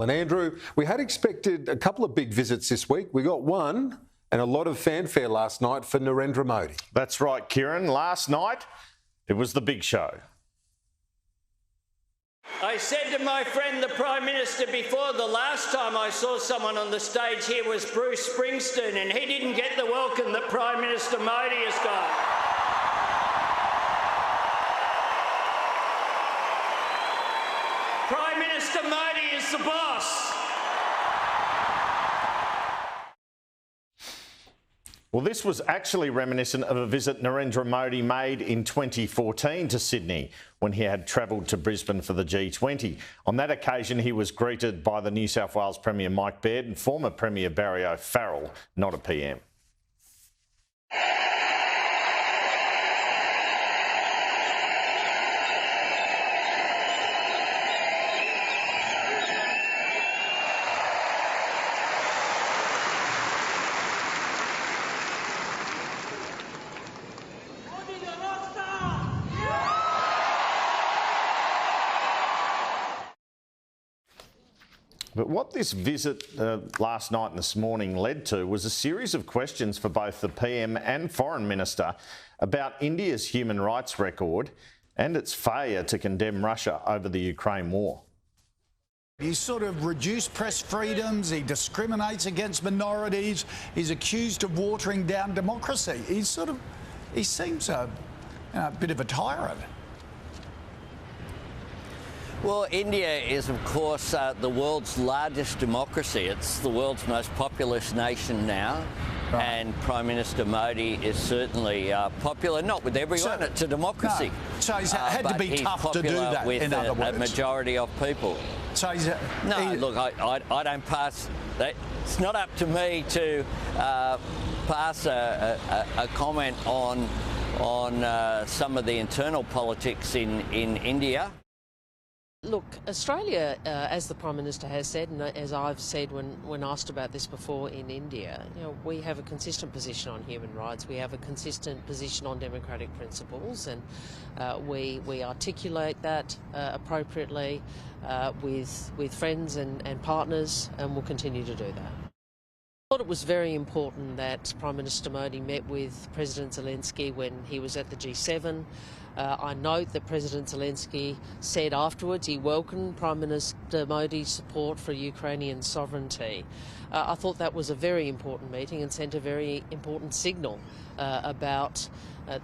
And Andrew, we had expected a couple of big visits this week. We got one and a lot of fanfare last night for Narendra Modi. That's right, Kieran. Last night, it was the big show. I said to my friend, the Prime Minister, before, the last time I saw someone on the stage here was Bruce Springsteen, and he didn't get the welcome that Prime Minister Modi has got. Prime Minister Modi is the boss. Well, this was actually reminiscent of a visit Narendra Modi made in 2014 to Sydney when he had travelled to Brisbane for the G20. On that occasion, he was greeted by the New South Wales Premier Mike Baird and former Premier Barry O'Farrell, not a PM. But what this visit last night and this morning led to was a series of questions for both the PM and Foreign Minister about India's human rights record and its failure to condemn Russia over the Ukraine war. He's sort of reduced press freedoms, he discriminates against minorities, he's accused of watering down democracy. He seems a bit of a tyrant. Well, India is, of course, the world's largest democracy. It's the world's most populous nation now. Right. And Prime Minister Modi is certainly popular, not with everyone, it's a democracy. No. So he's had to be tough to do that, with in other words. A majority of people. So look, I don't pass that. It's not up to me to pass a comment on some of the internal politics in India. Look, Australia, as the Prime Minister has said, and as I've said when asked about this before in India, we have a consistent position on human rights. We have a consistent position on democratic principles, and we articulate that appropriately with friends and partners, and we'll continue to do that. I thought it was very important that Prime Minister Modi met with President Zelensky when he was at the G7. I note that President Zelensky said afterwards he welcomed Prime Minister Modi's support for Ukrainian sovereignty. I thought that was a very important meeting and sent a very important signal about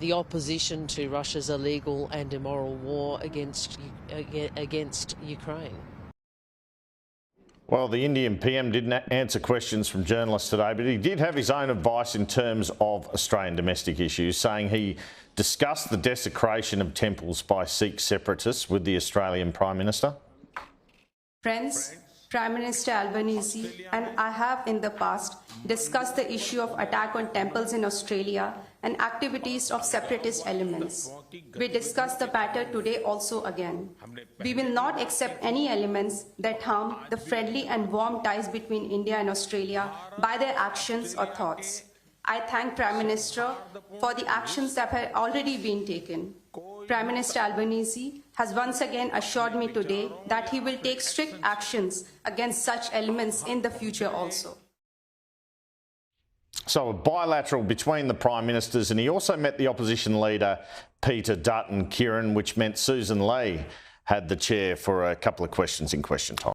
the opposition to Russia's illegal and immoral war against Ukraine. Well, the Indian PM didn't answer questions from journalists today, but he did have his own advice in terms of Australian domestic issues, saying he discussed the desecration of temples by Sikh separatists with the Australian Prime Minister. Friends, Prime Minister Albanese and I have in the past discussed the issue of attack on temples in Australia and activities of separatist elements. We discussed the matter today also again. We will not accept any elements that harm the friendly and warm ties between India and Australia by their actions or thoughts. I thank Prime Minister for the actions that have already been taken. Prime Minister Albanese has once again assured me today that he will take strict actions against such elements in the future also. So a bilateral between the Prime Ministers, and he also met the opposition leader Peter Dutton, Kieran, which meant Susan Lee had the chair for a couple of questions in question time.